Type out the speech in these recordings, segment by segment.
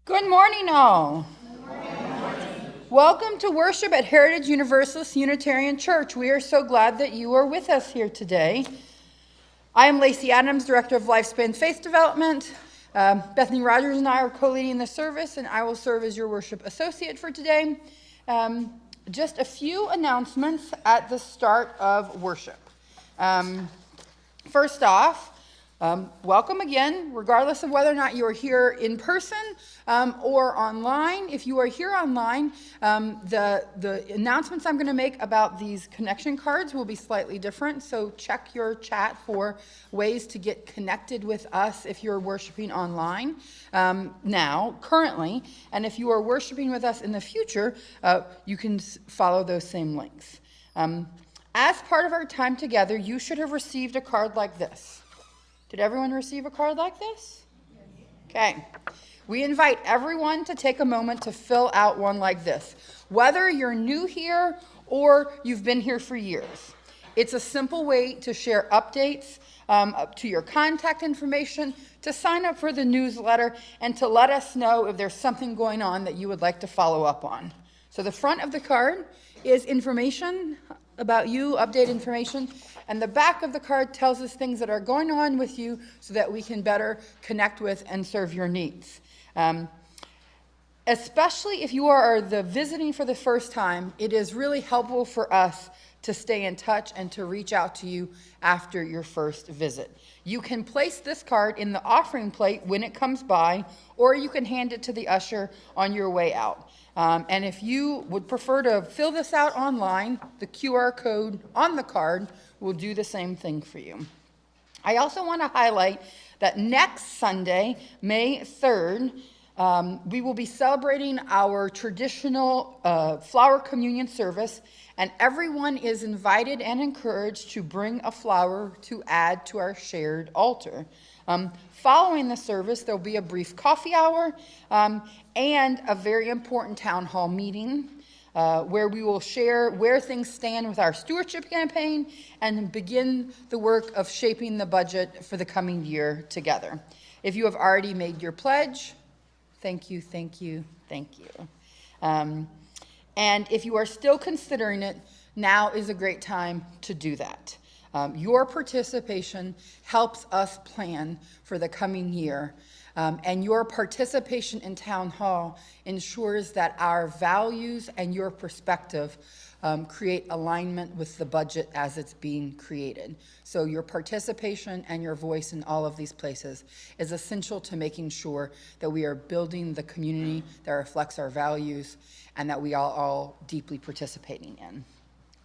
Good morning, all. Welcome to worship at Heritage Universalist Unitarian Church. We are so glad that you are with us here today. I am Laci Adams, Director of Lifespan Faith Development. Bethany Rogers and I are co-leading the service, and I will serve as your worship associate for today. Just a few announcements at the start of worship. First off, welcome again, regardless of whether or not you are here in person or online. If you are here online, the announcements I'm going to make about these connection cards will be slightly different. So check your chat for ways to get connected with us if you're worshiping online currently. And if you are worshiping with us in the future, you can follow those same links. As part of our time together, you should have received a card like this. Did everyone receive a card like this? Okay. We invite everyone to take a moment to fill out one like this, whether you're new here or you've been here for years. It's a simple way to share updates to your contact information, to sign up for the newsletter, and to let us know if there's something going on that you would like to follow up on. So the front of the card is information about you, update information, and the back of the card tells us things that are going on with you so that we can better connect with and serve your needs. Especially if you are visiting for the first time, it is really helpful for us to stay in touch and to reach out to you after your first visit. You can place this card in the offering plate when it comes by, or you can hand it to the usher on your way out. And if you would prefer to fill this out online, the QR code on the card will do the same thing for you. I also want to highlight that next Sunday, May 3rd, we will be celebrating our traditional flower communion service, and everyone is invited and encouraged to bring a flower to add to our shared altar. Following the service, there'll be a brief coffee hour and a very important town hall meeting where we will share where things stand with our stewardship campaign and begin the work of shaping the budget for the coming year together. If you have already made your pledge, thank you, thank you, thank you. And if you are still considering it, now is a great time to do that. Your participation helps us plan for the coming year, and your participation in Town Hall ensures that our values and your perspective create alignment with the budget as it's being created. So your participation and your voice in all of these places is essential to making sure that we are building the community that reflects our values and that we are all deeply participating in.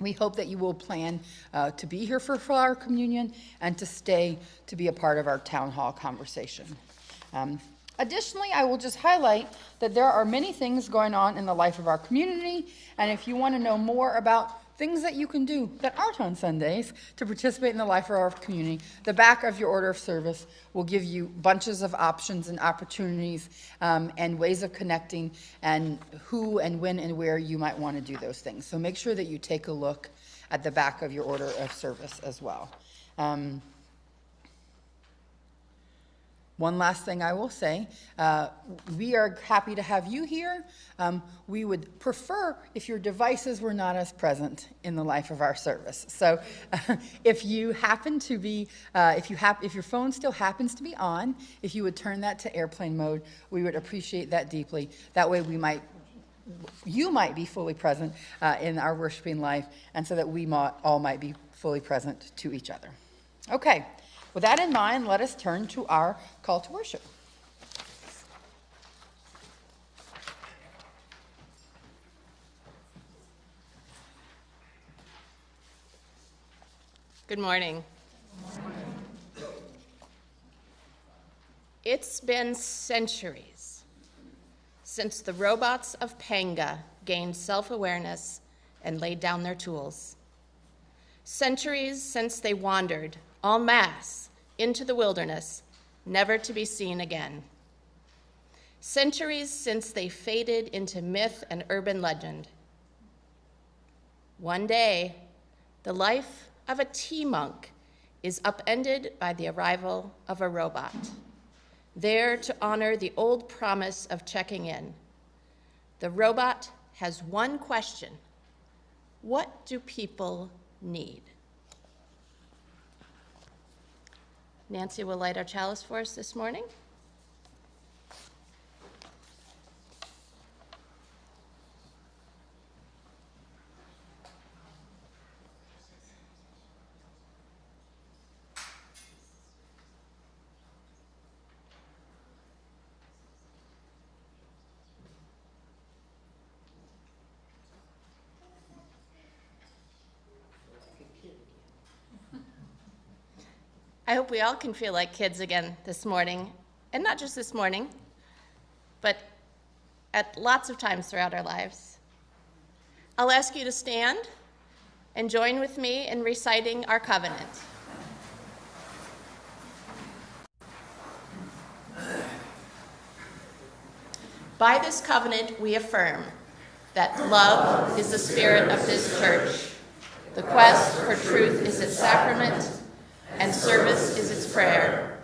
We hope that you will plan to be here for Flower Communion and to stay to be a part of our town hall conversation. Additionally, I will just highlight that there are many things going on in the life of our community, and if you want to know more about things that you can do that aren't on Sundays to participate in the life of our community, the back of your order of service will give you bunches of options and opportunities and ways of connecting and who and when and where you might want to do those things. So make sure that you take a look at the back of your order of service as well. One last thing I will say, we are happy to have you here. We would prefer if your devices were not as present in the life of our service. So if you happen to be, if your phone still happens to be on, if you would turn that to airplane mode, we would appreciate that deeply. That way you might be fully present in our worshiping life, and so that we all might be fully present to each other. Okay. With that in mind, let us turn to our call to worship. Good morning. It's been centuries since the robots of Panga gained self-awareness and laid down their tools. Centuries since they wandered en masse into the wilderness, never to be seen again. Centuries since they faded into myth and urban legend. One day, the life of a tea monk is upended by the arrival of a robot. there to honor the old promise of checking in. The robot has one question: what do people need? Nancy will light our chalice for us this morning. I hope we all can feel like kids again this morning, and not just this morning, but at lots of times throughout our lives. I'll ask you to stand and join with me in reciting our covenant. By this covenant, we affirm that love is the spirit of this church, the quest for truth is its sacrament, and service is its prayer,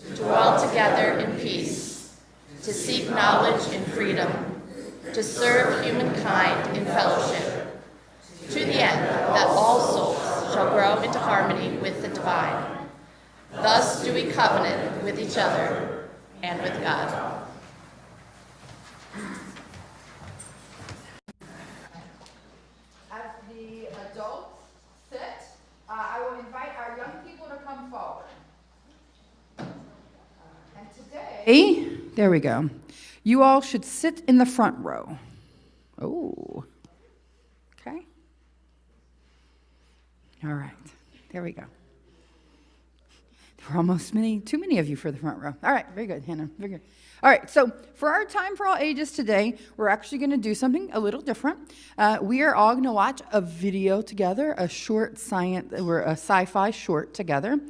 to dwell together in peace, to seek knowledge in freedom, to serve humankind in fellowship, to the end that all souls shall grow into harmony with the divine. Thus do we covenant with each other and with God. As the adults sit, I will invite our young people to come forward. And today, there we go. You all should sit in the front row. Oh, okay. All right, there we go. There were almost too many of you for the front row. All right, very good, Hannah, very good. All right, so for our Time for All Ages today, we're actually going to do something a little different. We are all going to watch a video together, a sci-fi short together,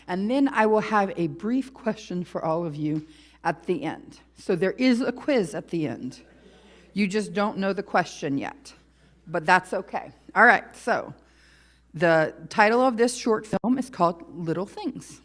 and then I will have a brief question for all of you at the end. So there is a quiz at the end. You just don't know the question yet, but that's okay. All right, so the title of this short film is called Little Things.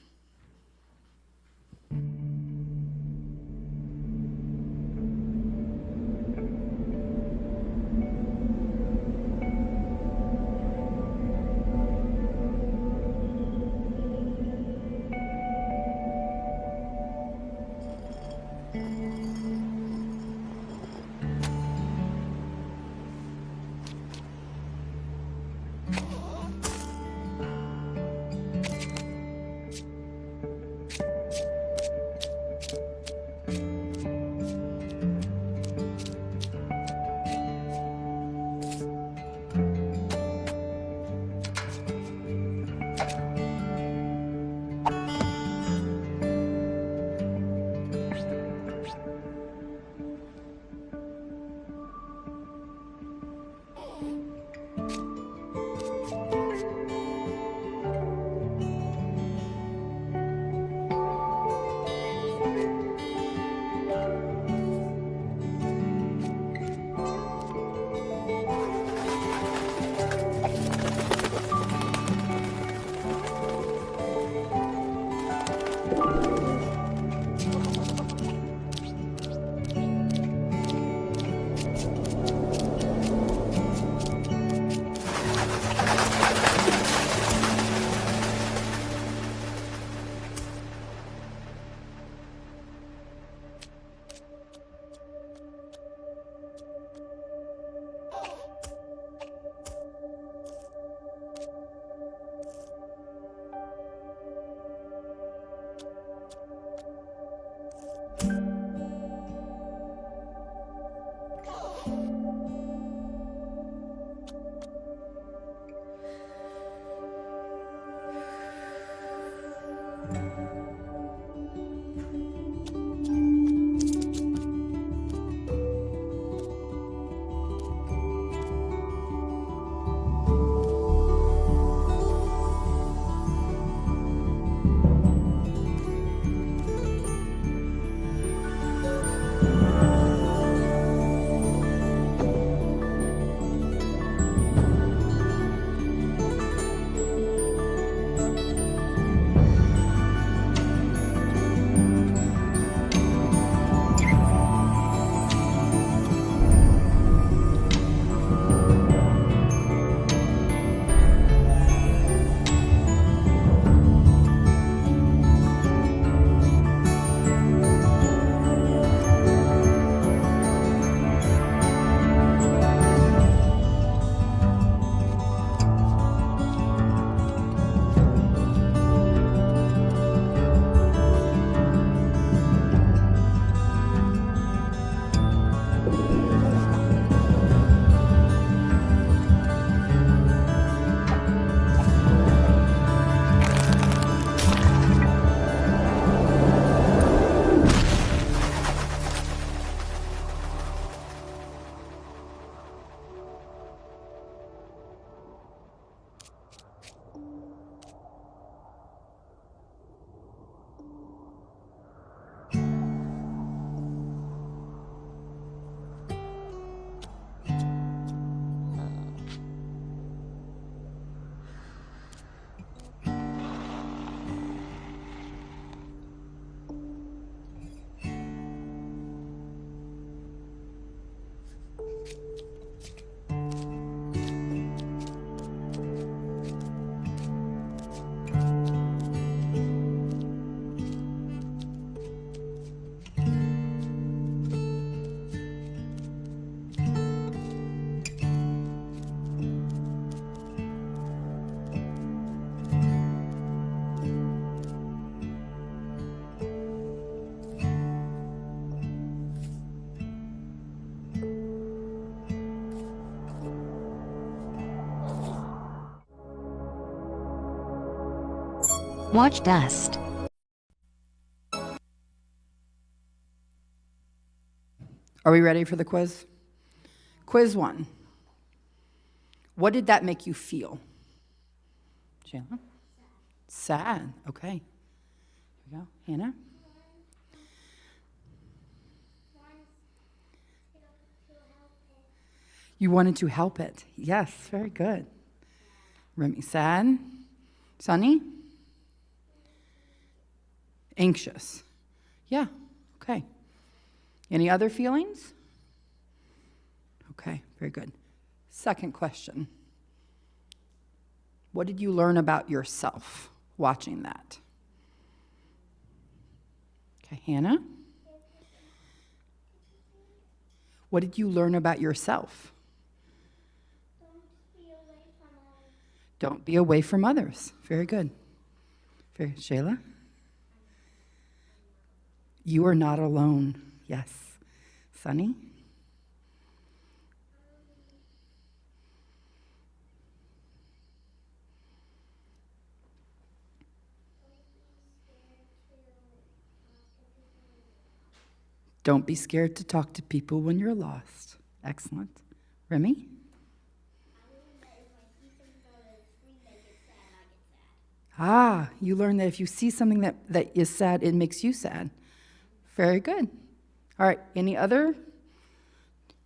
Watch Dust. Are we ready for the quiz? Quiz 1. What did that make you feel? Jayla? Sad. Okay. Here we go. Hannah? You wanted to help it. Yes, very good. Remy, sad. Sunny? Anxious. Yeah, okay. Any other feelings? Okay, very good. Second question. What did you learn about yourself watching that? Okay, Hannah? What did you learn about yourself? Don't be away from others. Very good. Shayla? You are not alone. Yes. Sunny? Don't be scared to talk to people when you're lost. Excellent. Remy? You learn that if you see something that is sad, it makes you sad. Very good. All right, any other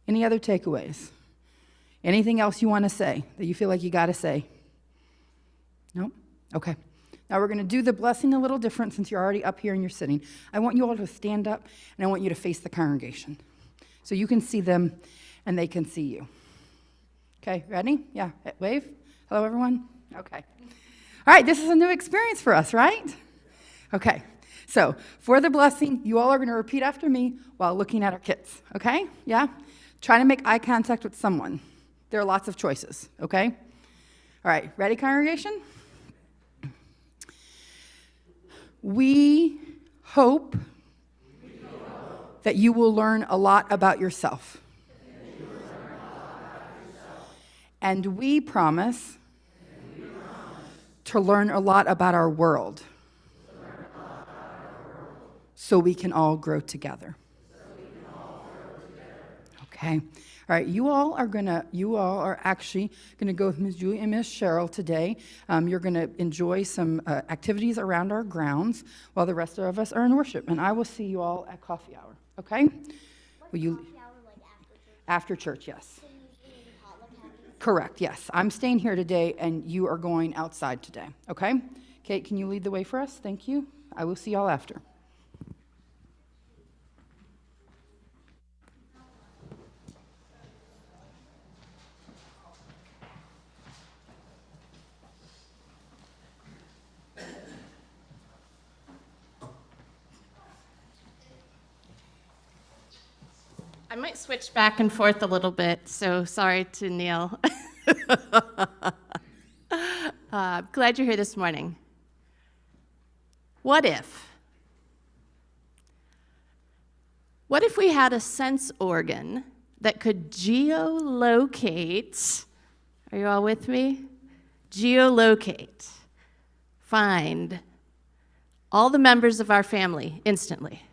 takeaways? Anything else you want to say that you feel like you got to say? No? Okay. Now we're going to do the blessing a little different since you're already up here and you're sitting. I want you all to stand up, and I want you to face the congregation so you can see them and they can see you. Okay, ready? Yeah, wave. Hello, everyone. Okay. All right, this is a new experience for us, right? Okay, so for the blessing, you all are going to repeat after me while looking at our kids, okay? Yeah? Try to make eye contact with someone. There are lots of choices, okay? All right, ready, congregation? We hope that you will learn a lot about yourself. And we promise to learn a lot about our world so we can all grow together. Okay. All right, you all are actually gonna go with Ms. Julie and Ms. Cheryl today. You're gonna enjoy some activities around our grounds while the rest of us are in worship. And I will see you all at coffee hour, okay? Will you? Coffee hour, like After church, yes. So you do potluck happening? Correct, yes. I'm staying here today, and you are going outside today, okay? Kate, can you lead the way for us? Thank you. I will see y'all after. I might switch back and forth a little bit, so sorry to Neil. Glad you're here this morning. What if we had a sense organ that could geolocate, are you all with me? Geolocate, find all the members of our family instantly?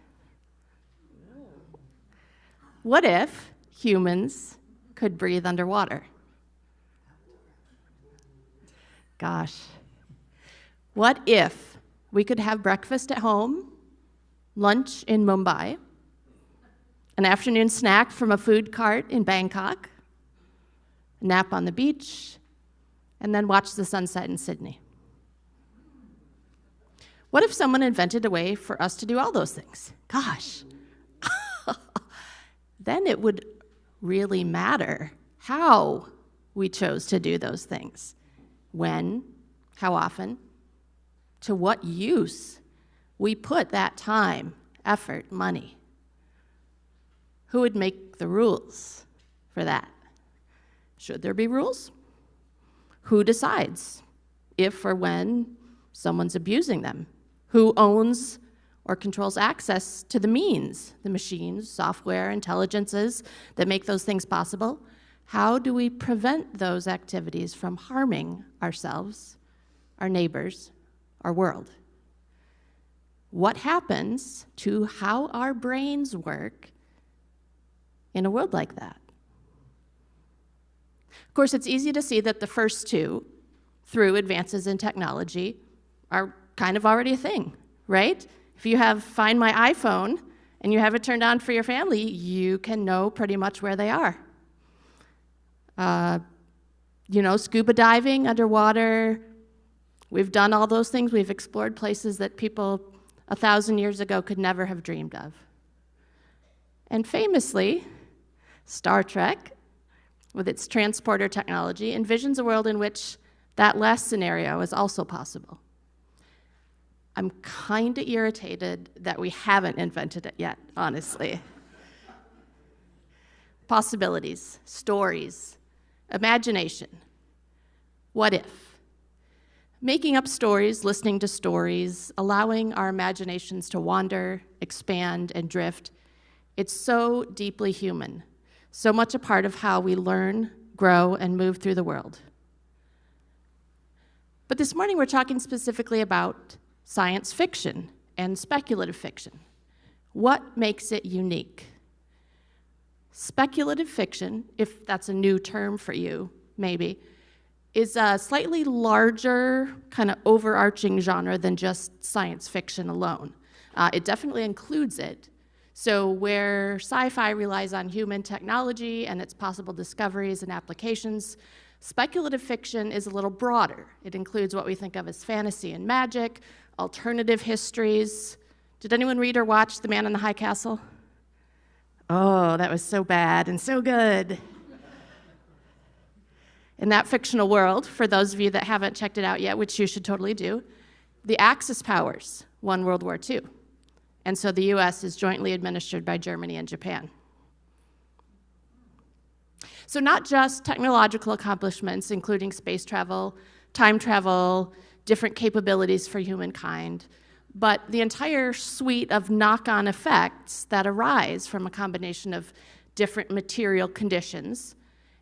What if humans could breathe underwater? Gosh. What if we could have breakfast at home, lunch in Mumbai, an afternoon snack from a food cart in Bangkok, a nap on the beach, and then watch the sunset in Sydney? What if someone invented a way for us to do all those things? Gosh. Then it would really matter how we chose to do those things. When, how often, to what use we put that time, effort, money. Who would make the rules for that? Should there be rules? Who decides if or when someone's abusing them? Who owns or controls access to the means, the machines, software, intelligences that make those things possible? How do we prevent those activities from harming ourselves, our neighbors, our world? what happens to how our brains work in a world like that. Of course, it's easy to see that the first two, through advances in technology, are kind of already a thing, right? If you have Find My iPhone and you have it turned on for your family, you can know pretty much where they are. Scuba diving underwater. We've done all those things. We've explored places that people 1,000 years ago could never have dreamed of. And famously, Star Trek, with its transporter technology, envisions a world in which that last scenario is also possible. I'm kind of irritated that we haven't invented it yet, honestly. Possibilities, stories, imagination. What if? Making up stories, listening to stories, allowing our imaginations to wander, expand, and drift, it's so deeply human, so much a part of how we learn, grow, and move through the world. But this morning we're talking specifically about science fiction and speculative fiction. What makes it unique? Speculative fiction, if that's a new term for you, maybe, is a slightly larger, kind of overarching genre than just science fiction alone. It definitely includes it. So where sci-fi relies on human technology and its possible discoveries and applications, speculative fiction is a little broader. It includes what we think of as fantasy and magic, alternative histories. Did anyone read or watch The Man in the High Castle? Oh, that was so bad and so good. In that fictional world, for those of you that haven't checked it out yet, which you should totally do, the Axis powers won World War II. And so the US is jointly administered by Germany and Japan. So not just technological accomplishments, including space travel, time travel, different capabilities for humankind, but the entire suite of knock-on effects that arise from a combination of different material conditions,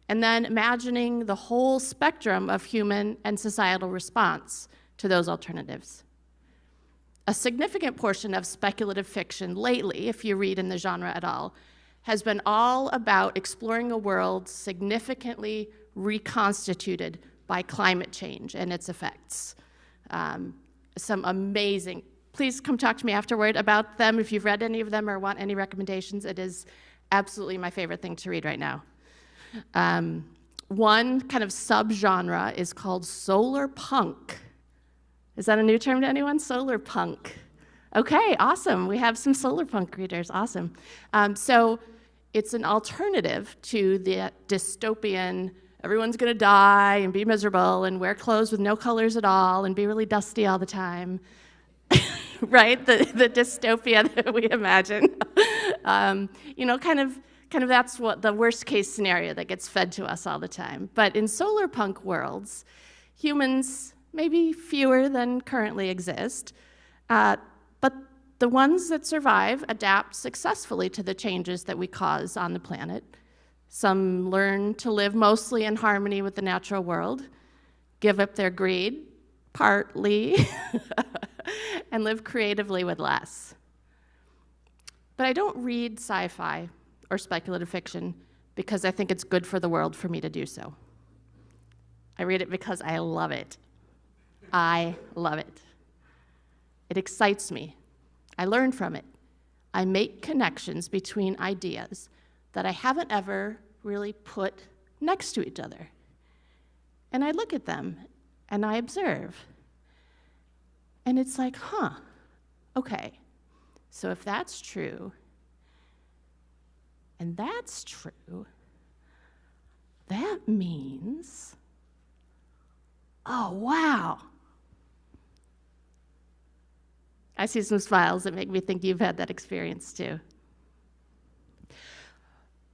and then imagining the whole spectrum of human and societal response to those alternatives. A significant portion of speculative fiction lately, if you read in the genre at all, has been all about exploring a world significantly reconstituted by climate change and its effects. Some amazing, please come talk to me afterward about them if you've read any of them or want any recommendations. It is absolutely my favorite thing to read right now. One kind of subgenre is called solar punk. Is that a new term to anyone? Solar punk. Okay, awesome. We have some solar punk readers. Awesome. So it's an alternative to the dystopian, everyone's going to die and be miserable and wear clothes with no colors at all and be really dusty all the time, right? The dystopia that we imagine. Kind of that's what the worst case scenario that gets fed to us all the time. But in solar punk worlds, humans, maybe fewer than currently exist, but the ones that survive adapt successfully to the changes that we cause on the planet. Some learn to live mostly in harmony with the natural world, give up their greed, partly, and live creatively with less. But I don't read sci-fi or speculative fiction because I think it's good for the world for me to do so. I read it because I love it. I love it. It excites me. I learn from it. I make connections between ideas that I haven't ever really put next to each other. And I look at them and I observe. And it's like, okay, so if that's true, and that's true, that means, oh, wow. I see some smiles that make me think you've had that experience too.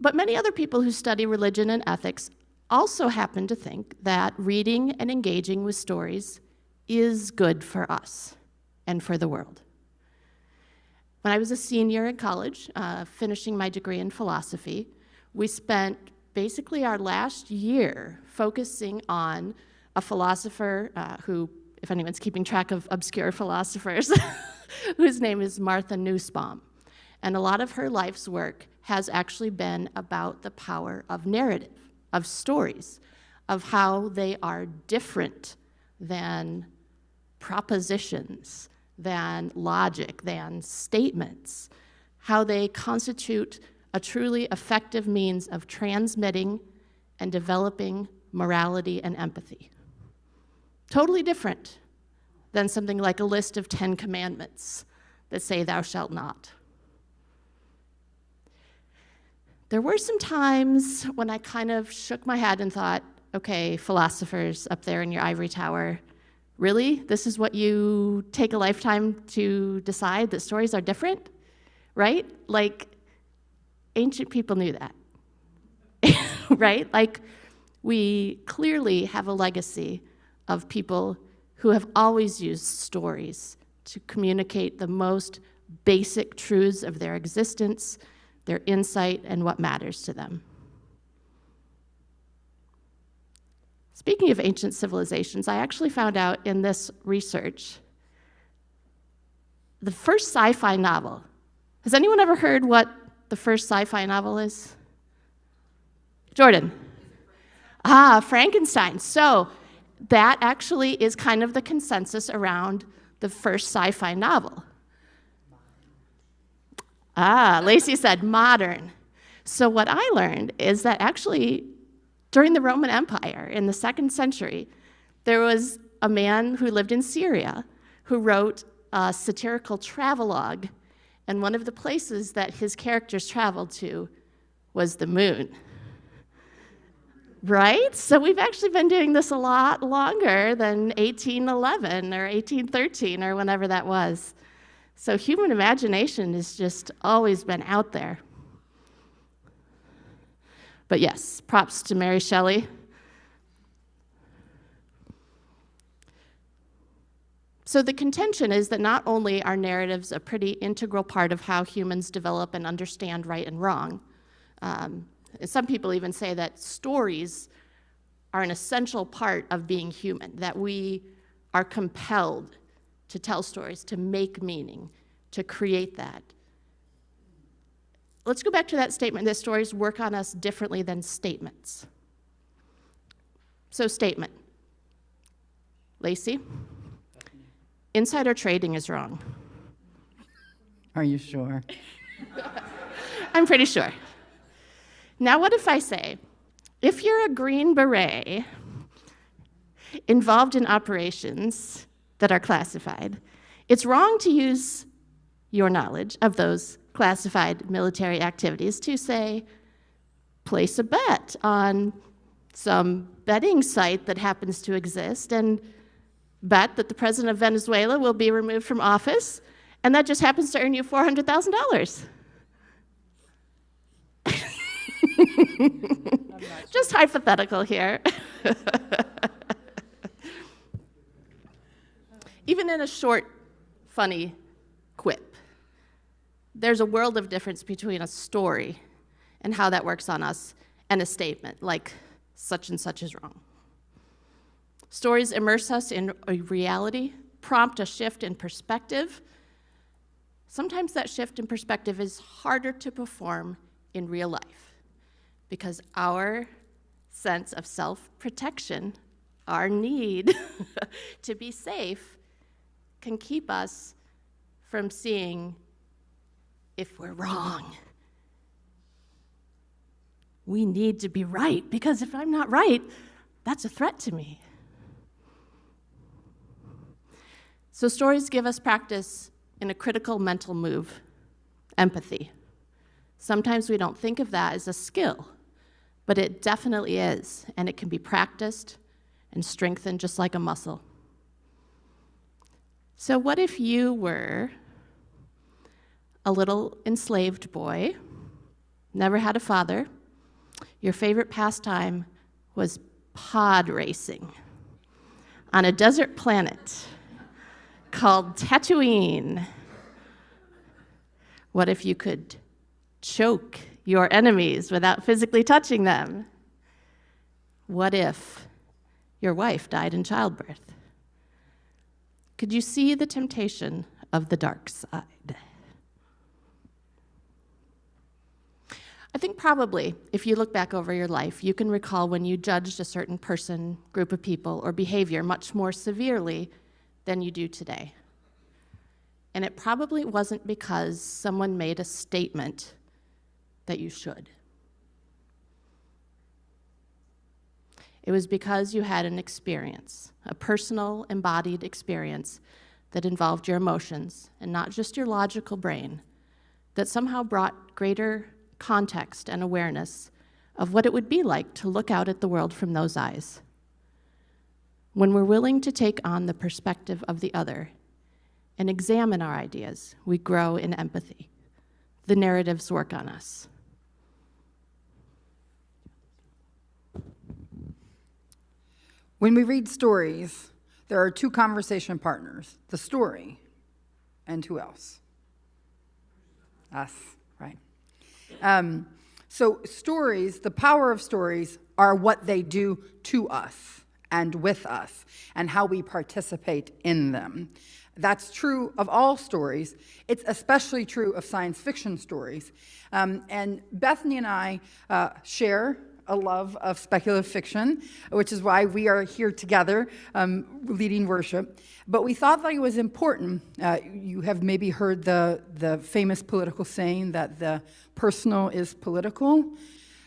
But many other people who study religion and ethics also happen to think that reading and engaging with stories is good for us and for the world. When I was a senior in college, finishing my degree in philosophy, we spent basically our last year focusing on a philosopher who, if anyone's keeping track of obscure philosophers, whose name is Martha Nussbaum. And a lot of her life's work has actually been about the power of narrative, of stories, of how they are different than propositions, than logic, than statements, how they constitute a truly effective means of transmitting and developing morality and empathy. Totally different than something like a list of 10 commandments that say thou shalt not. There were some times when I kind of shook my head and thought, okay, philosophers up there in your ivory tower, really? This is what you take a lifetime to decide, that stories are different? Right? Like, ancient people knew that. Right? Like, we clearly have a legacy of people who have always used stories to communicate the most basic truths of their existence, their insight, and what matters to them. Speaking of ancient civilizations, I actually found out in this research the first sci-fi novel. Has anyone ever heard what the first sci-fi novel is? Jordan. Frankenstein. So that actually is kind of the consensus around the first sci-fi novel. Laci said modern. So what I learned is that actually during the Roman Empire in the 2nd century, there was a man who lived in Syria who wrote a satirical travelogue, and one of the places that his characters traveled to was the moon. Right? So we've actually been doing this a lot longer than 1811 or 1813 or whenever that was. So human imagination has just always been out there. But yes, props to Mary Shelley. So the contention is that not only are narratives a pretty integral part of how humans develop and understand right and wrong, some people even say that stories are an essential part of being human, that we are compelled to tell stories, to make meaning, to create that. Let's go back to that statement that stories work on us differently than statements. So statement. Laci? Insider trading is wrong. Are you sure? I'm pretty sure. Now what if I say, if you're a Green Beret involved in operations that are classified, it's wrong to use your knowledge of those classified military activities to, say, place a bet on some betting site that happens to exist and bet that the president of Venezuela will be removed from office, and that just happens to earn you $400,000. Just hypothetical here. Even in a short, funny quip, there's a world of difference between a story and how that works on us and a statement like such and such is wrong. Stories immerse us in a reality, prompt a shift in perspective. Sometimes that shift in perspective is harder to perform in real life because our sense of self-protection, our need to be safe, can keep us from seeing if we're wrong. We need to be right, because if I'm not right, that's a threat to me. So stories give us practice in a critical mental move, empathy. Sometimes we don't think of that as a skill, but it definitely is, and it can be practiced and strengthened just like a muscle. So what if you were a little enslaved boy, never had a father, your favorite pastime was pod racing on a desert planet called Tatooine? What if you could choke your enemies without physically touching them? What if your wife died in childbirth? Could you see the temptation of the dark side. I think probably, if you look back over your life, you can recall when you judged a certain person, group of people, or behavior much more severely than you do today. And it probably wasn't because someone made a statement that you should. It was because you had an experience, a personal, embodied experience that involved your emotions and not just your logical brain, that somehow brought greater context and awareness of what it would be like to look out at the world from those eyes. When we're willing to take on the perspective of the other and examine our ideas, we grow in empathy. The narratives work on us. When we read stories, there are two conversation partners, the story and who else? Us, right? So stories, the power of stories are what they do to us and with us and how we participate in them. That's true of all stories. It's especially true of science fiction stories. And Bethany and I share a love of speculative fiction, which is why we are here together leading worship. But we thought that it was important. You have maybe heard the famous political saying that the personal is political.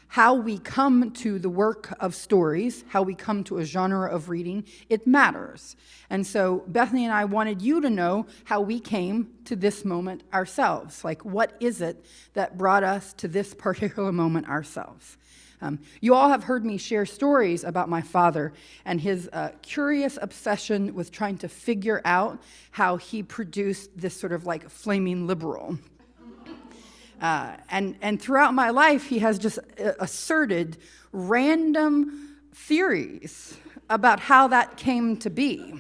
How we come to the work of stories, how we come to a genre of reading, it matters. And so Bethany and I wanted you to know how we came to this moment ourselves. Like, what is it that brought us to this particular moment ourselves? You all have heard me share stories about my father and his curious obsession with trying to figure out how he produced this sort of like flaming liberal. And throughout my life, he has just asserted random theories about how that came to be,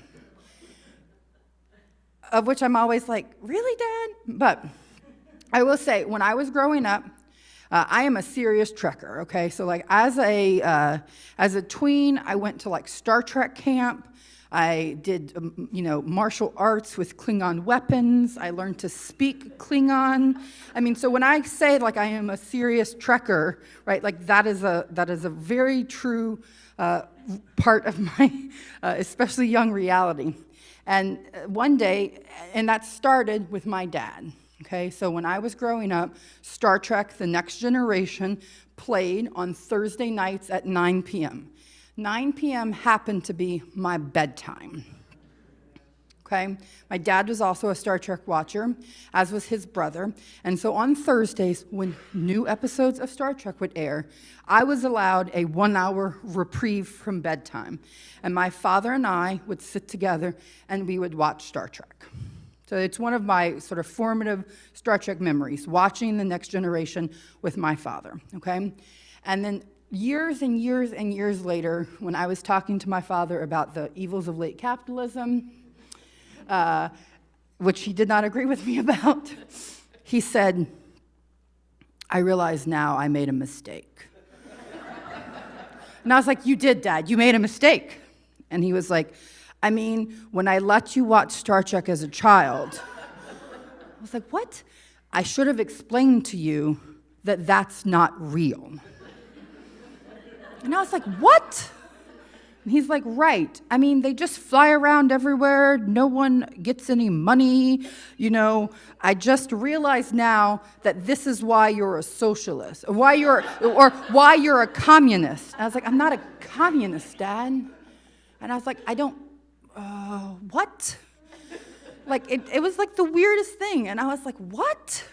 of which I'm always like, really, Dad? But I will say, when I was growing up, I am a serious Trekker, okay? So like as a tween, I went to like Star Trek camp. I did, martial arts with Klingon weapons. I learned to speak Klingon. I mean, so when I say like I am a serious Trekker, right? Like that is a very true part of my, especially young reality. And one day, and that started with my dad. Okay, so when I was growing up, Star Trek: The Next Generation played on Thursday nights at 9 p.m. 9 p.m. happened to be my bedtime. Okay, my dad was also a Star Trek watcher, as was his brother. And so on Thursdays, when new episodes of Star Trek would air, I was allowed a 1-hour reprieve from bedtime. And my father and I would sit together and we would watch Star Trek. So it's one of my sort of formative Star Trek memories, watching The Next Generation with my father, okay? And then years and years and years later, when I was talking to my father about the evils of late capitalism, which he did not agree with me about, he said, I realize now I made a mistake. And I was like, you did, Dad, you made a mistake. And he was like, I mean, when I let you watch Star Trek as a child, I was like, what? I should have explained to you that that's not real. And I was like, what? And he's like, right. I mean, they just fly around everywhere. No one gets any money. I just realize now that this is why you're a socialist, or why you're a communist. And I was like, I'm not a communist, Dad. And I was like, what? Like, it was like the weirdest thing. And I was like, what?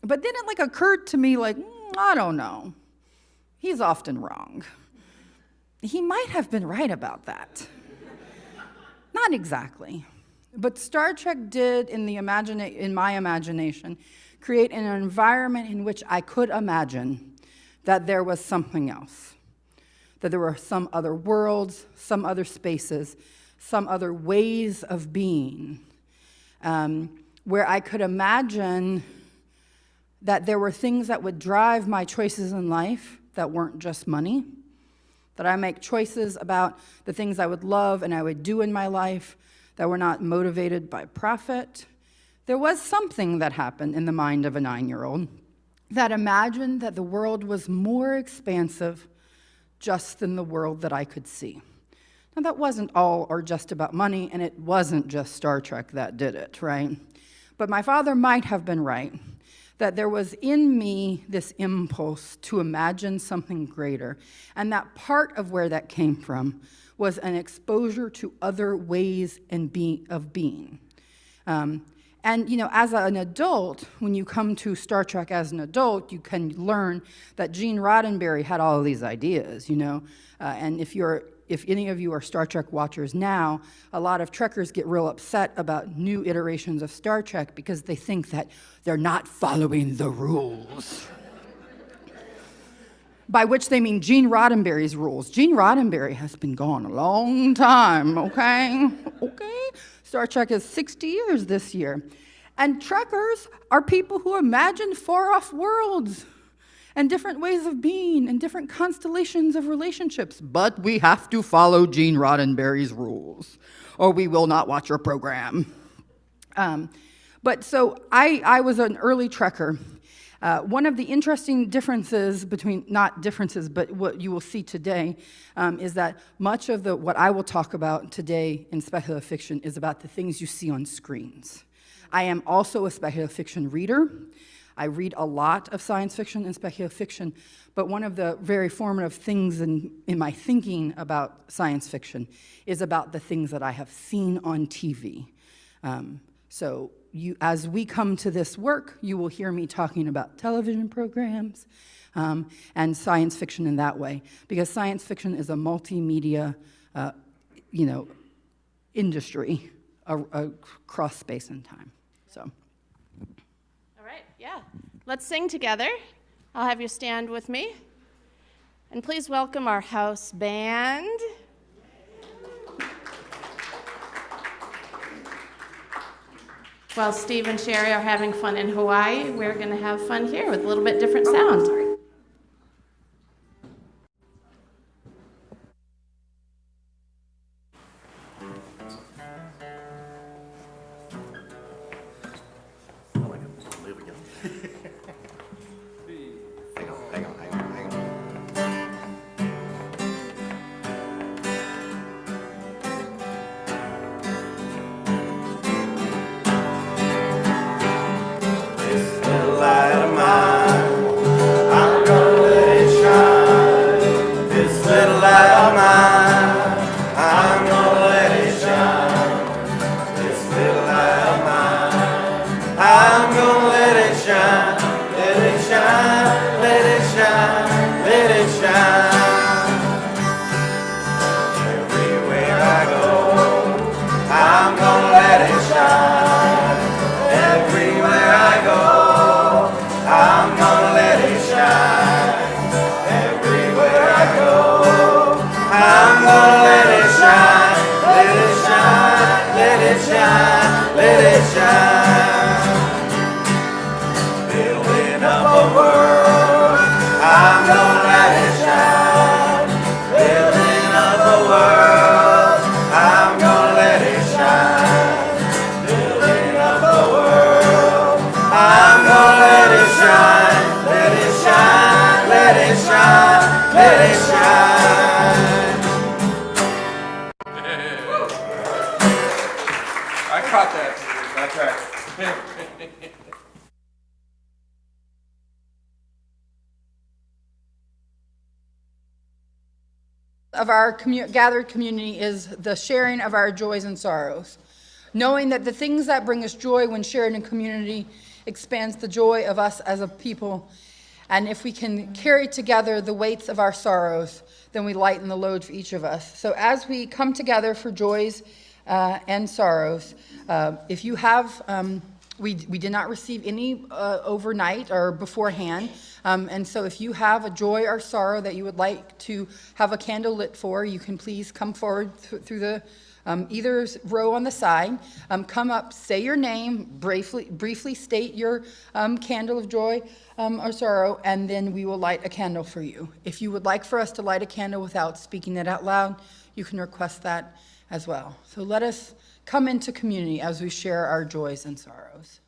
But then it like occurred to me like, I don't know. He's often wrong. He might have been right about that. Not exactly. But Star Trek did, in my imagination, create an environment in which I could imagine that there was something else. That there were some other worlds, some other spaces, some other ways of being, where I could imagine that there were things that would drive my choices in life that weren't just money, that I make choices about the things I would love and I would do in my life that were not motivated by profit, there was something that happened in the mind of a 9-year-old that imagined that the world was more expansive just than the world that I could see. Now, that wasn't all or just about money, and it wasn't just Star Trek that did it, right? But my father might have been right, that there was in me this impulse to imagine something greater, and that part of where that came from was an exposure to other ways of being. And, as an adult, when you come to Star Trek as an adult, you can learn that Gene Roddenberry had all of these ideas, and if any of you are Star Trek watchers now, a lot of Trekkers get real upset about new iterations of Star Trek because they think that they're not following the rules. By which they mean Gene Roddenberry's rules. Gene Roddenberry has been gone a long time, okay? Okay? Star Trek is 60 years this year. And Trekkers are people who imagine far-off worlds and different ways of being and different constellations of relationships. But we have to follow Gene Roddenberry's rules, or we will not watch your program. But so I was an early Trekker. One of the interesting differences not differences, but what you will see today, is that much of what I will talk about today in speculative fiction is about the things you see on screens. I am also a speculative fiction reader. I read a lot of science fiction and speculative fiction, but one of the very formative things in my thinking about science fiction is about the things that I have seen on TV. As we come to this work, you will hear me talking about television programs and science fiction in that way, because science fiction is a multimedia, industry across space and time. So. All right, yeah. Let's sing together. I'll have you stand with me. And please welcome our house band. While Steve and Sherry are having fun in Hawaii, we're going to have fun here with a little bit different sound. Of our gathered community is the sharing of our joys and sorrows. Knowing that the things that bring us joy when shared in community expands the joy of us as a people. And if we can carry together the weights of our sorrows, then we lighten the load for each of us. So as we come together for joys and sorrows, if you have, we did not receive any overnight or beforehand. And so if you have a joy or sorrow that you would like to have a candle lit for, you can please come forward through the either row on the side. Come up, say your name, briefly state your candle of joy or sorrow, and then we will light a candle for you. If you would like for us to light a candle without speaking it out loud, you can request that as well. So let us come into community as we share our joys and sorrows.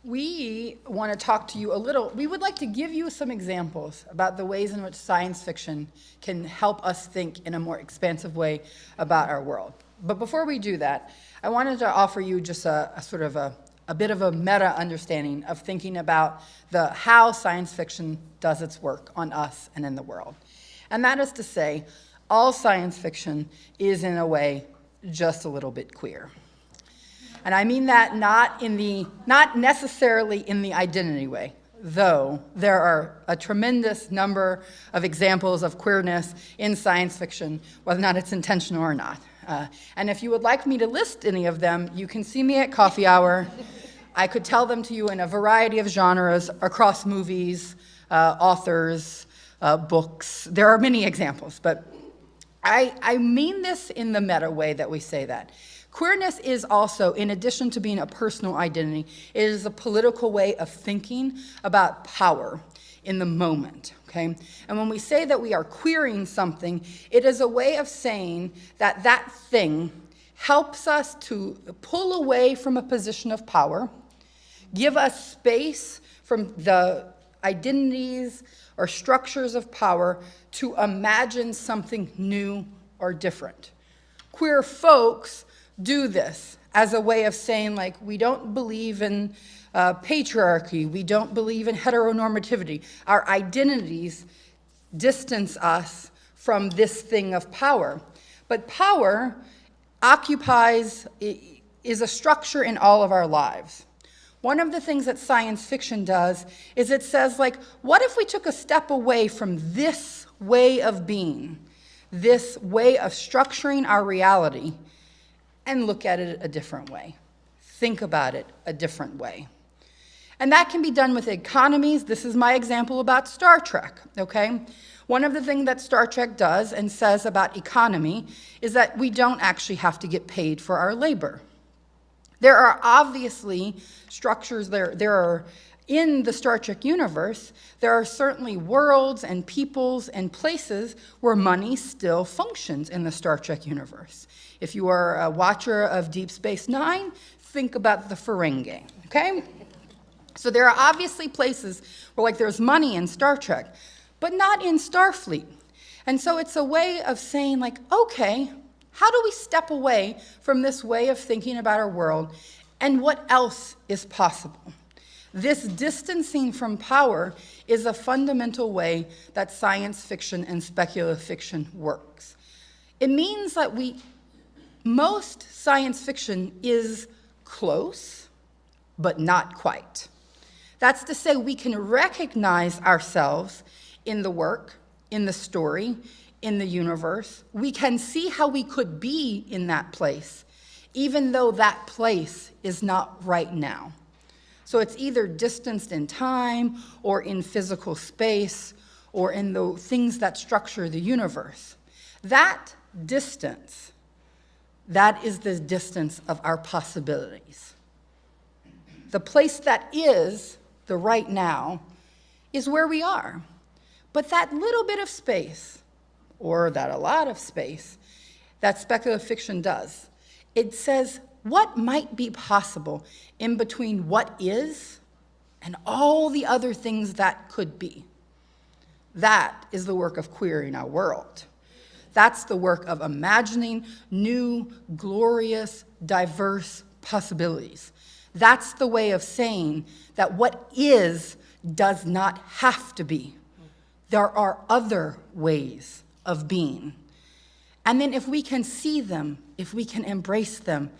We want to talk to you a little. We would like to give you some examples about the ways in which science fiction can help us think in a more expansive way about our world. But before we do that, I wanted to offer you just a sort of a bit of a meta understanding of thinking about how science fiction does its work on us and in the world. And that is to say, all science fiction is in a way just a little bit queer. And I mean that not necessarily in the identity way, though there are a tremendous number of examples of queerness in science fiction, whether or not it's intentional or not. And if you would like me to list any of them, you can see me at coffee hour. I could tell them to you in a variety of genres across movies, authors, books. There are many examples, but I mean this in the meta way that we say that. Queerness is also, in addition to being a personal identity, it is a political way of thinking about power in the moment, okay? And when we say that we are queering something, it is a way of saying that that thing helps us to pull away from a position of power, give us space from the identities or structures of power to imagine something new or different. Queer folks do this as a way of saying, like, we don't believe in patriarchy, we don't believe in heteronormativity. Our identities distance us from this thing of power. But power is a structure in all of our lives. One of the things that science fiction does is it says, like, what if we took a step away from this way of being, this way of structuring our reality, and look at it a different way, think about it a different way. And that can be done with economies. This is my example about Star Trek, okay? One of the things that Star Trek does and says about economy is that we don't actually have to get paid for our labor. There are obviously structures in the Star Trek universe, there are certainly worlds and peoples and places where money still functions in the Star Trek universe. If you are a watcher of Deep Space Nine, think about the Ferengi, okay? So there are obviously places where, like, there's money in Star Trek, but not in Starfleet. And so it's a way of saying, like, okay, how do we step away from this way of thinking about our world, and what else is possible? This distancing from power is a fundamental way that science fiction and speculative fiction works. It means that most science fiction is close, but not quite. That's to say, we can recognize ourselves in the work, in the story, in the universe. We can see how we could be in that place, even though that place is not right now. So it's either distanced in time or in physical space or in the things that structure the universe. That distance, that is the distance of our possibilities. The place that is the right now is where we are. But that little bit of space, or that a lot of space, that speculative fiction does, it says, what might be possible in between what is and all the other things that could be? That is the work of queering our world. That's the work of imagining new, glorious, diverse possibilities. That's the way of saying that what is does not have to be. There are other ways of being. And then if we can see them, if we can embrace them,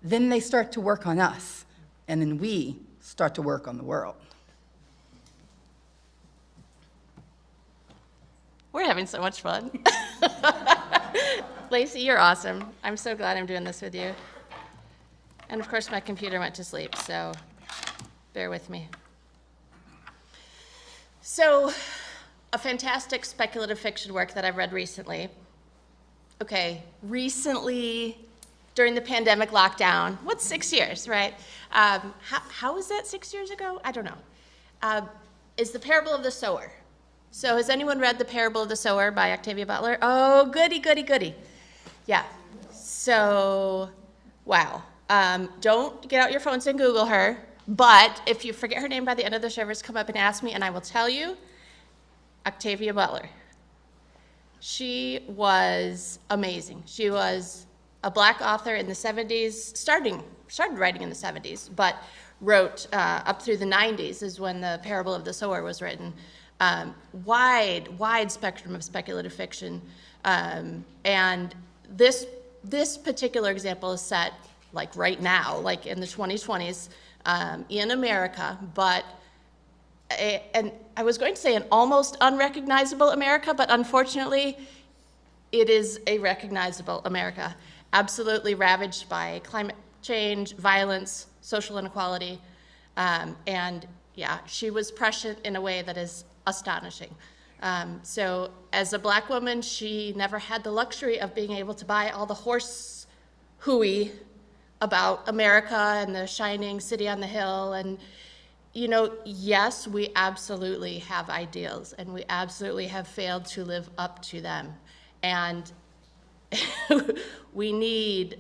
then they start to work on us, and then we start to work on the world. We're having so much fun. Laci, you're awesome. I'm so glad I'm doing this with you. And of course, my computer went to sleep, so bear with me. So a fantastic speculative fiction work that I've read recently. Okay, recently, during the pandemic lockdown, what's 6 years, right? How was that 6 years ago? I don't know. Is The Parable of the Sower. So has anyone read The Parable of the Sower by Octavia Butler? Oh, goody, goody, goody. Yeah. So, wow. Don't get out your phones and Google her, but if you forget her name by the end of the service, come up and ask me, and I will tell you, Octavia Butler. She was amazing. She was a black author in the 70s, started writing in the 70s, but wrote up through the 90s is when The Parable of the Sower was written. Wide spectrum of speculative fiction. And this particular example is set like right now, like in the 2020s in America, but and I was going to say an almost unrecognizable America, but unfortunately, it is a recognizable America, absolutely ravaged by climate change, violence, social inequality, and yeah, she was prescient in a way that is astonishing. So as a black woman, she never had the luxury of being able to buy all the horse hooey about America and the shining city on the hill. And, you know, yes, we absolutely have ideals, and we absolutely have failed to live up to them. And we need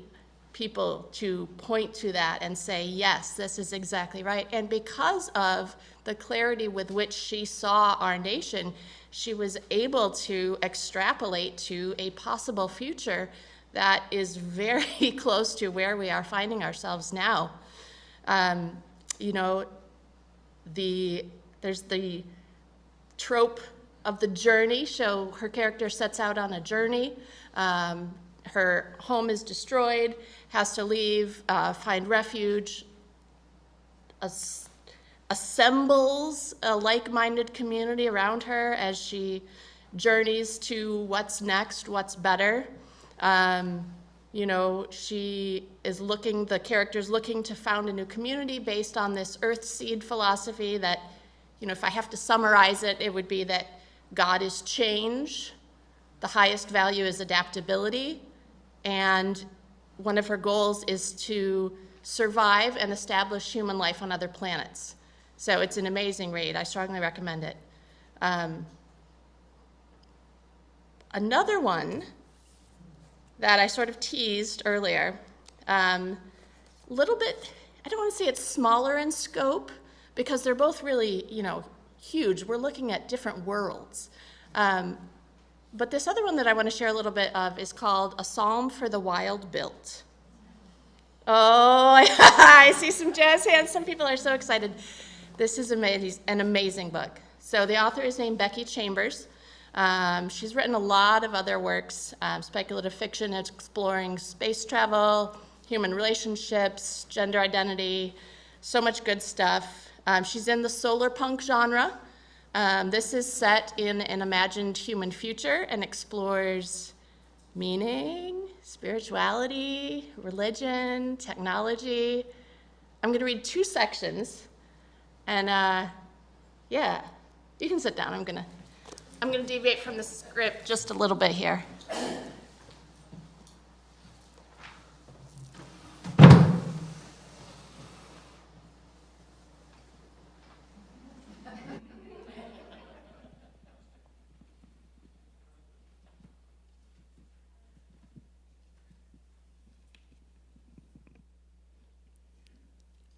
people to point to that and say, yes, this is exactly right. And because of the clarity with which she saw our nation, she was able to extrapolate to a possible future that is very close to where we are finding ourselves now. You know, there's the trope of the journey. So her character sets out on a journey. Her home is destroyed, has to leave, find refuge, assembles a like-minded community around her as she journeys to what's next, what's better. You know, the character's looking to found a new community based on this earth seed philosophy that, you know, if I have to summarize it, it would be that God is change, the highest value is adaptability, and one of her goals is to survive and establish human life on other planets. So it's an amazing read. I strongly recommend it. Another one that I sort of teased earlier, little bit, I don't want to say it's smaller in scope, because they're both really, you know, huge. We're looking at different worlds. But this other one that I want to share a little bit of is called A Psalm for the Wild Built. Oh, I see some jazz hands. Some people are so excited. This is an amazing book. So the author is named Becky Chambers. She's written a lot of other works, speculative fiction exploring space travel, human relationships, gender identity, so much good stuff. She's in the solar punk genre. This is set in an imagined human future and explores meaning, spirituality, religion, technology. I'm going to read 2 sections, and yeah, you can sit down. I'm going to deviate from the script just a little bit here.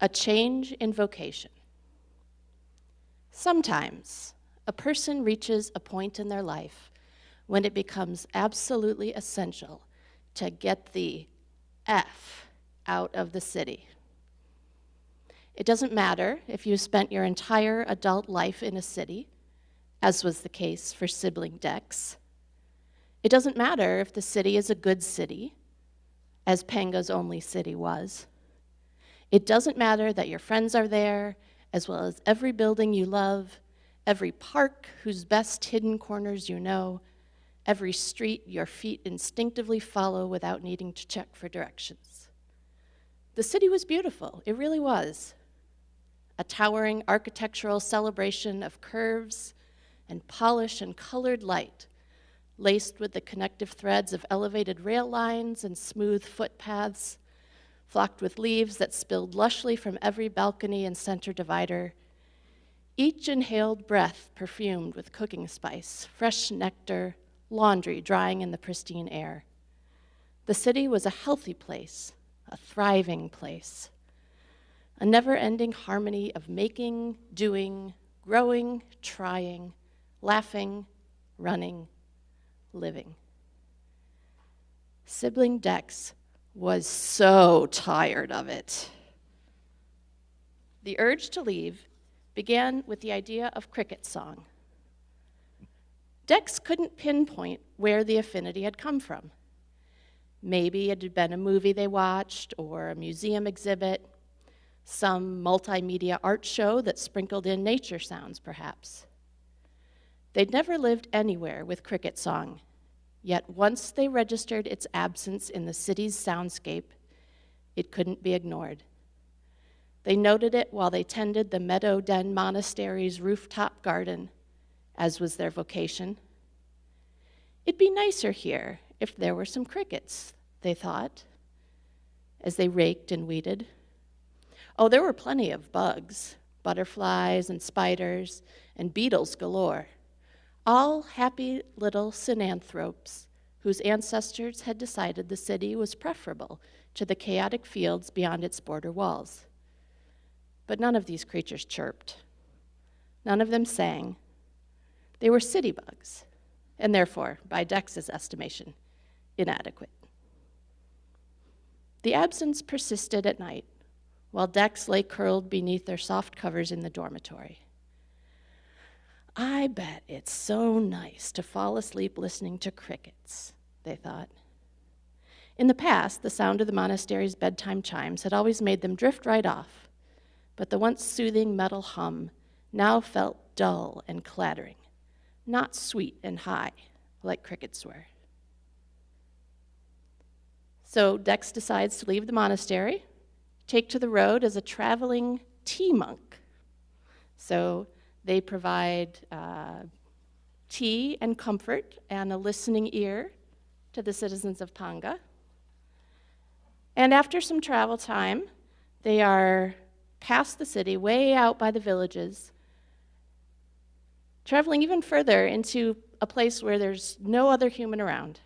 A change in vocation. Sometimes a person reaches a point in their life when it becomes absolutely essential to get the F out of the city. It doesn't matter if you spent your entire adult life in a city, as was the case for sibling Dex. It doesn't matter if the city is a good city, as Panga's only city was. It doesn't matter that your friends are there, as well as every building you love, every park whose best hidden corners you know, every street your feet instinctively follow without needing to check for directions. The city was beautiful, it really was. A towering architectural celebration of curves and polish and colored light, laced with the connective threads of elevated rail lines and smooth footpaths, flocked with leaves that spilled lushly from every balcony and center divider, each inhaled breath perfumed with cooking spice, fresh nectar, laundry drying in the pristine air. The city was a healthy place, a thriving place, a never-ending harmony of making, doing, growing, trying, laughing, running, living. Sibling Dex was so tired of it. The urge to leave began with the idea of cricket song. Dex couldn't pinpoint where the affinity had come from. Maybe it had been a movie they watched or a museum exhibit, some multimedia art show that sprinkled in nature sounds, perhaps. They'd never lived anywhere with cricket song, yet once they registered its absence in the city's soundscape, it couldn't be ignored. They noted it while they tended the Meadow Den Monastery's rooftop garden, as was their vocation. It'd be nicer here if there were some crickets, they thought, as they raked and weeded. Oh, there were plenty of bugs, butterflies and spiders, and beetles galore, all happy little synanthropes whose ancestors had decided the city was preferable to the chaotic fields beyond its border walls. But none of these creatures chirped. None of them sang. They were city bugs, and therefore, by Dex's estimation, inadequate. The absence persisted at night, while Dex lay curled beneath their soft covers in the dormitory. I bet it's so nice to fall asleep listening to crickets, they thought. In the past, the sound of the monastery's bedtime chimes had always made them drift right off, but the once soothing metal hum now felt dull and clattering, not sweet and high like crickets were. So Dex decides to leave the monastery, take to the road as a traveling tea monk. So they provide tea and comfort and a listening ear to the citizens of Panga. And after some travel time, they are past the city, way out by the villages, traveling even further into a place where there's no other human around.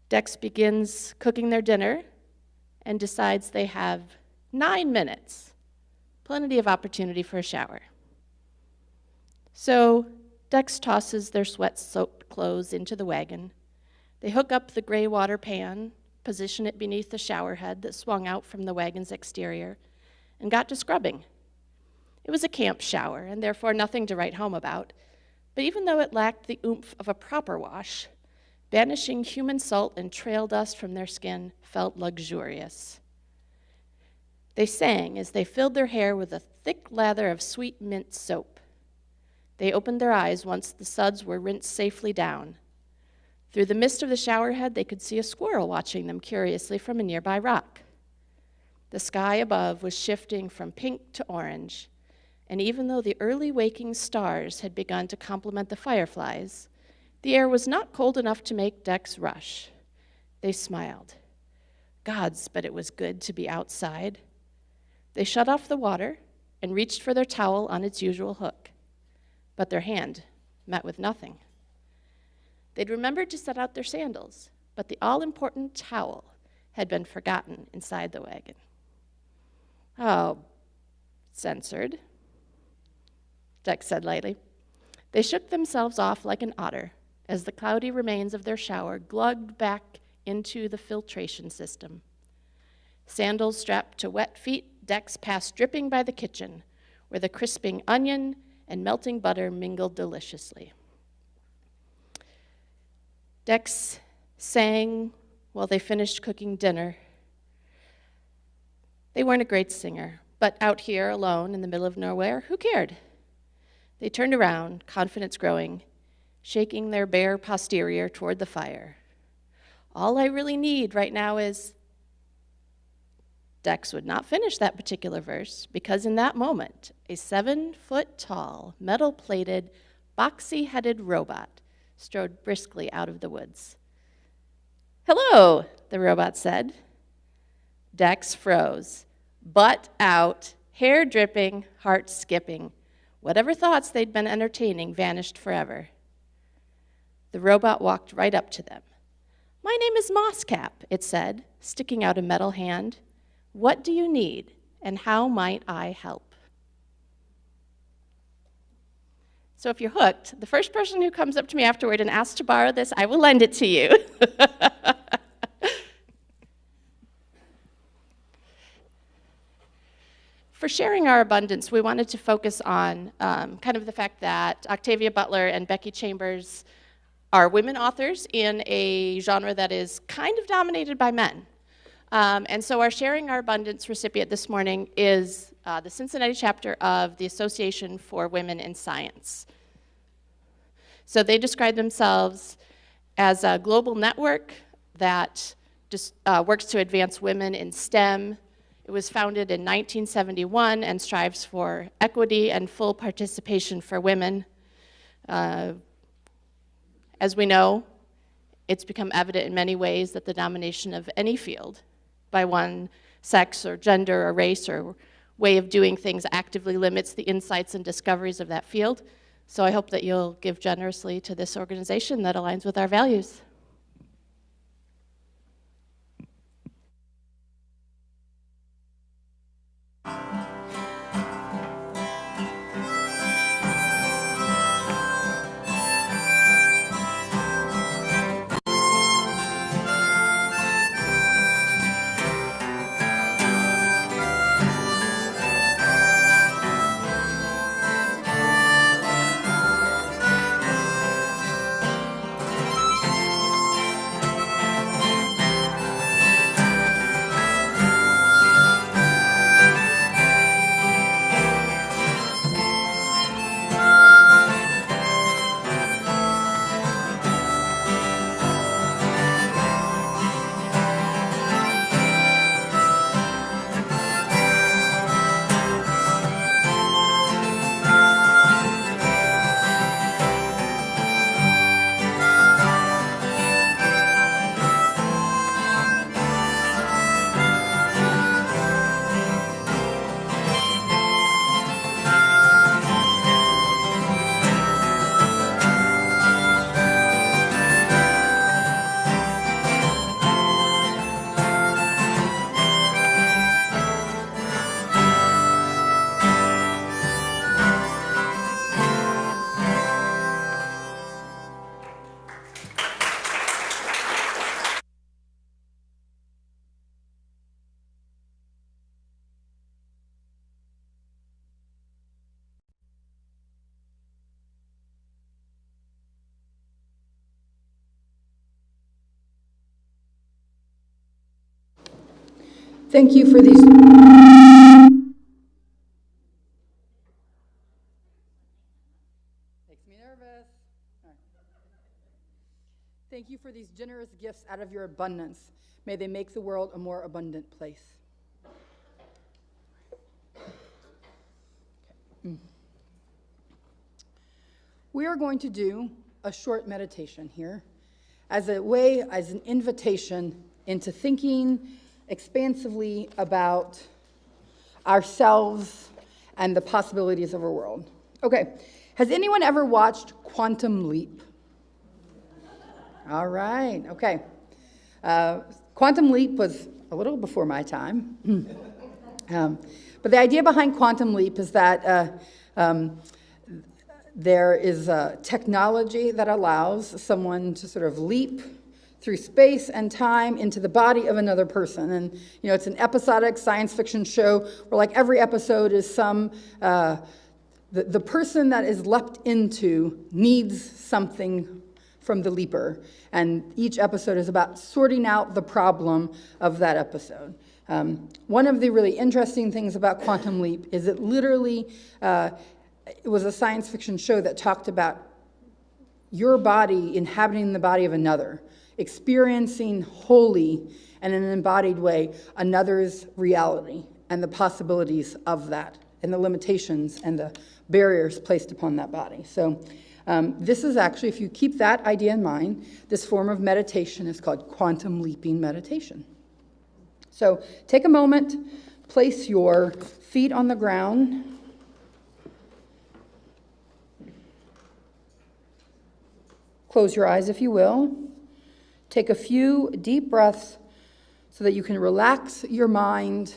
Dex begins cooking their dinner and decides they have 9 minutes, plenty of opportunity for a shower. So Dex tosses their sweat-soaked clothes into the wagon. They hook up the gray water pan, position it beneath the shower head that swung out from the wagon's exterior, and got to scrubbing. It was a camp shower, and therefore nothing to write home about, but even though it lacked the oomph of a proper wash, banishing human salt and trail dust from their skin felt luxurious. They sang as they filled their hair with a thick lather of sweet mint soap. They opened their eyes once the suds were rinsed safely down. Through the mist of the shower head, they could see a squirrel watching them curiously from a nearby rock. The sky above was shifting from pink to orange, and even though the early waking stars had begun to complement the fireflies, the air was not cold enough to make Dex rush. They smiled. Gods, but it was good to be outside. They shut off the water and reached for their towel on its usual hook, but their hand met with nothing. They'd remembered to set out their sandals, but the all-important towel had been forgotten inside the wagon. Oh, censored, Dex said lightly. They shook themselves off like an otter as the cloudy remains of their shower glugged back into the filtration system. Sandals strapped to wet feet, Dex passed dripping by the kitchen, where the crisping onion and melting butter mingled deliciously. Dex sang while they finished cooking dinner. They weren't a great singer, but out here alone in the middle of nowhere, who cared? They turned around, confidence growing, shaking their bare posterior toward the fire. All I really need right now is... Dex would not finish that particular verse because in that moment, a 7-foot-tall, metal-plated, boxy-headed robot strode briskly out of the woods. "Hello," the robot said. Dex froze, butt out, hair dripping, heart skipping. Whatever thoughts they'd been entertaining vanished forever. The robot walked right up to them. "My name is Mosscap," it said, sticking out a metal hand. "What do you need, and how might I help?" So if you're hooked, the first person who comes up to me afterward and asks to borrow this, I will lend it to you. For sharing our abundance, we wanted to focus on kind of the fact that Octavia Butler and Becky Chambers are women authors in a genre that is kind of dominated by men. And so our Sharing Our Abundance recipient this morning is the Cincinnati chapter of the Association for Women in Science. So they describe themselves as a global network that just works to advance women in STEM. It was founded in 1971 and strives for equity and full participation for women. As we know, it's become evident in many ways that the domination of any field by one sex or gender or race or way of doing things actively limits the insights and discoveries of that field. So I hope that you'll give generously to this organization that aligns with our values. Thank you for these. Makes me nervous. All right. Thank you for these generous gifts out of your abundance. May they make the world a more abundant place. We are going to do a short meditation here as an invitation into thinking expansively about ourselves and the possibilities of our world. Okay, has anyone ever watched Quantum Leap? All right, okay. Quantum Leap was a little before my time. But the idea behind Quantum Leap is that there is a technology that allows someone to sort of leap through space and time into the body of another person. And, you know, it's an episodic science fiction show where, like, every episode is the person that is leapt into needs something from the leaper. And each episode is about sorting out the problem of that episode. One of the really interesting things about Quantum Leap is it literally, it was a science fiction show that talked about your body inhabiting the body of another. experiencing wholly and in an embodied way another's reality and the possibilities of that and the limitations and the barriers placed upon that body. So this is actually, if you keep that idea in mind, this form of meditation is called quantum leaping meditation. So take a moment, place your feet on the ground. Close your eyes if you will. Take a few deep breaths so that you can relax your mind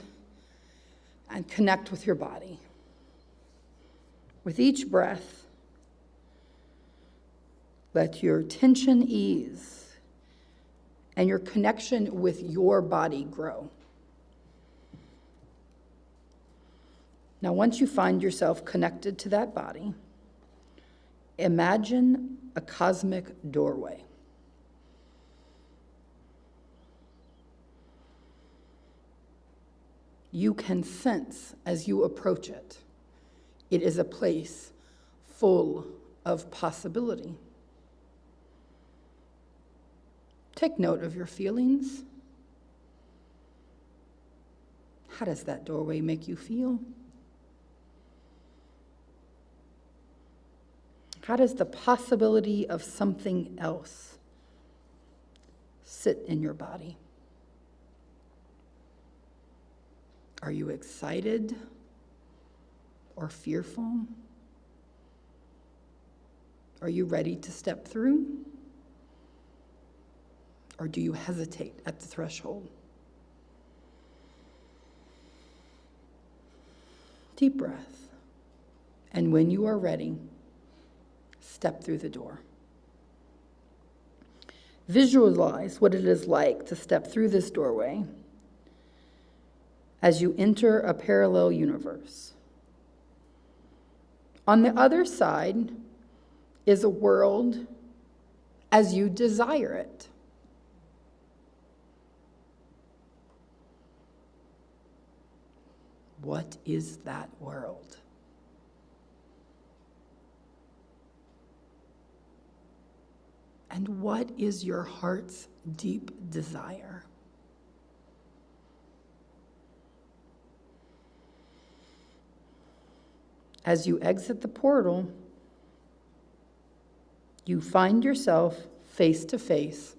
and connect with your body. With each breath, let your tension ease and your connection with your body grow. Now, once you find yourself connected to that body, imagine a cosmic doorway. You can sense as you approach it, it is a place full of possibility. Take note of your feelings. How does that doorway make you feel? How does the possibility of something else sit in your body? Are you excited or fearful? Are you ready to step through? Or do you hesitate at the threshold? Deep breath. And when you are ready, step through the door. Visualize what it is like to step through this doorway as you enter a parallel universe. On the other side is a world as you desire it. What is that world? And what is your heart's deep desire? As you exit the portal, you find yourself face to face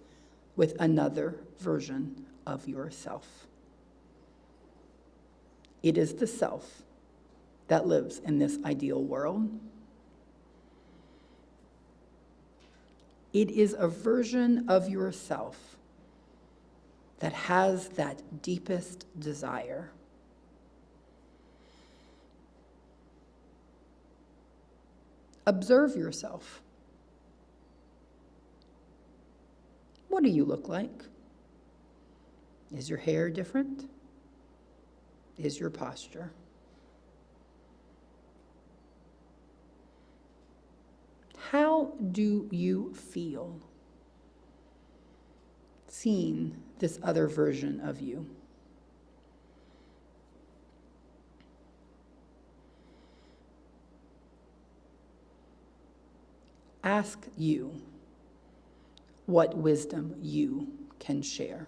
with another version of yourself. It is the self that lives in this ideal world. It is a version of yourself that has that deepest desire. Observe yourself. What do you look like? Is your hair different? Is your posture? How do you feel seeing this other version of you? Ask you what wisdom you can share.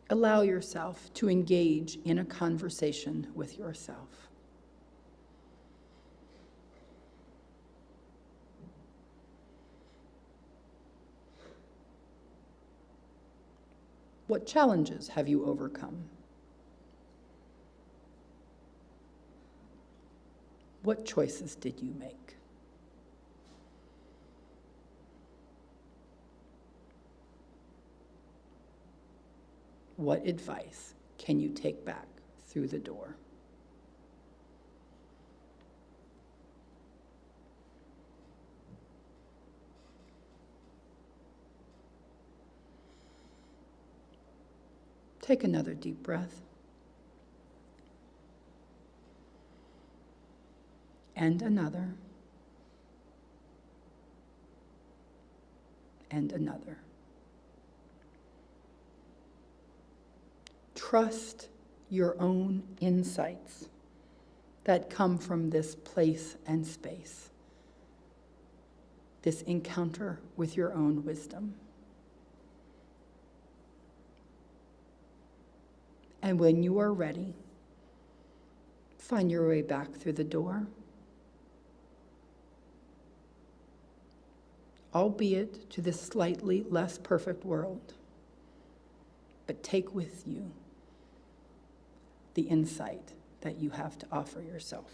Allow yourself to engage in a conversation with yourself. What challenges have you overcome? What choices did you make? What advice can you take back through the door? Take another deep breath. And another. And another. Trust your own insights that come from this place and space, this encounter with your own wisdom. And when you are ready, find your way back through the door, albeit to this slightly less perfect world, but take with you the insight that you have to offer yourself.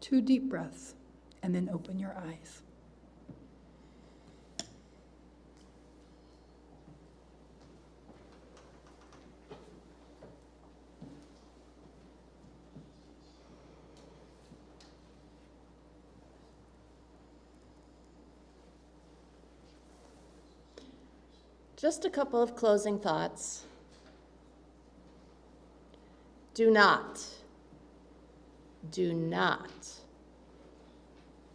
Two deep breaths, and then open your eyes. Just a couple of closing thoughts. Do not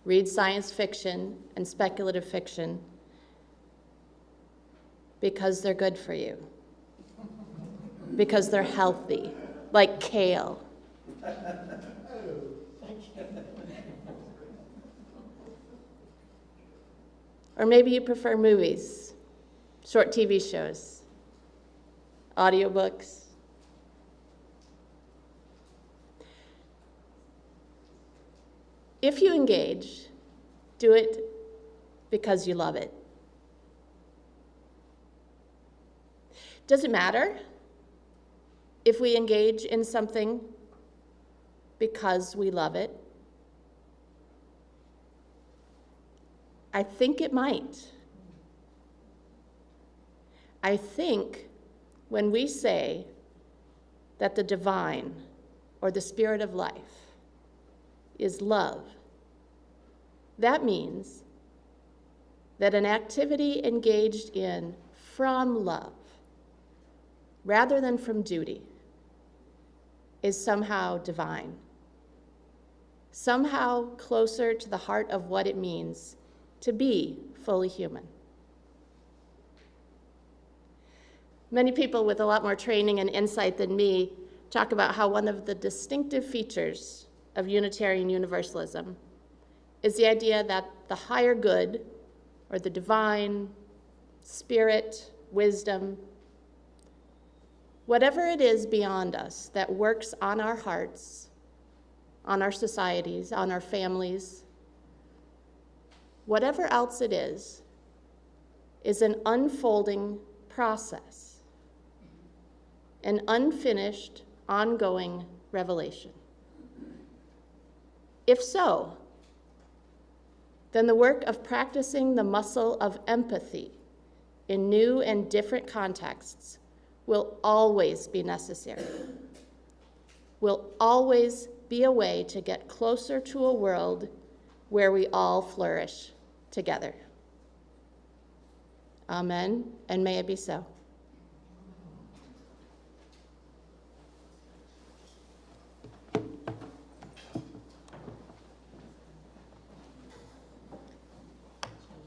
read science fiction and speculative fiction because they're good for you, because they're healthy, like kale. Or maybe you prefer movies, short TV shows, audiobooks. If you engage, do it because you love it. Does it matter if we engage in something because we love it? I think it might. I think when we say that the divine or the spirit of life is love, that means that an activity engaged in from love, rather than from duty, is somehow divine, somehow closer to the heart of what it means to be fully human. Many people with a lot more training and insight than me talk about how one of the distinctive features of Unitarian Universalism is the idea that the higher good, or the divine, spirit, wisdom, whatever it is beyond us that works on our hearts, on our societies, on our families, whatever else it is an unfolding process, an unfinished, ongoing revelation. If so, then the work of practicing the muscle of empathy in new and different contexts will always be necessary, will always be a way to get closer to a world where we all flourish together. Amen, and may it be so.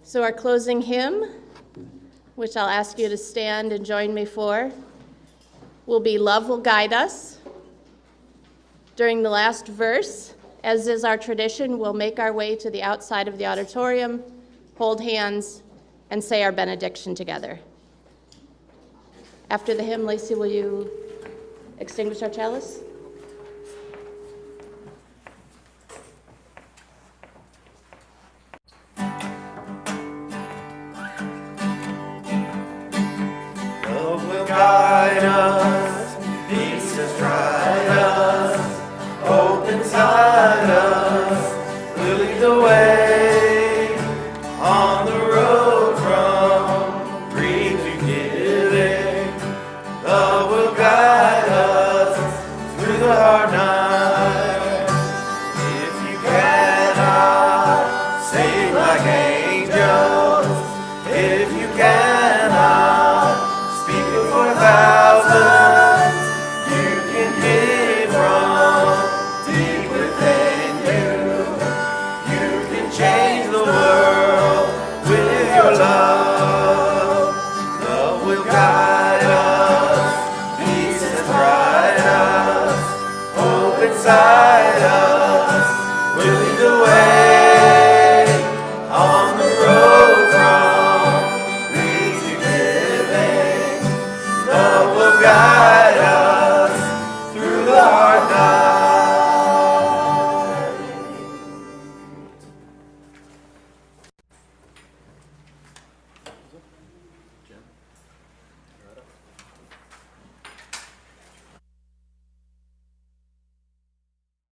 So our closing hymn, which I'll ask you to stand and join me for, will be Love Will Guide Us. During the last verse, as is our tradition, we'll make our way to the outside of the auditorium, hold hands, and say our benediction together. After the hymn, Laci, will you extinguish our chalice? Love will guide us, peace has tried us, hope inside us, will lead the way on the road from free to giving. Love will guide us through the hard night. If you cannot sing like angels, if you cannot speak before thousands, you can hear it from deep within you. You can change the world with your love. beside us will lead the way on the road from me to giving. Love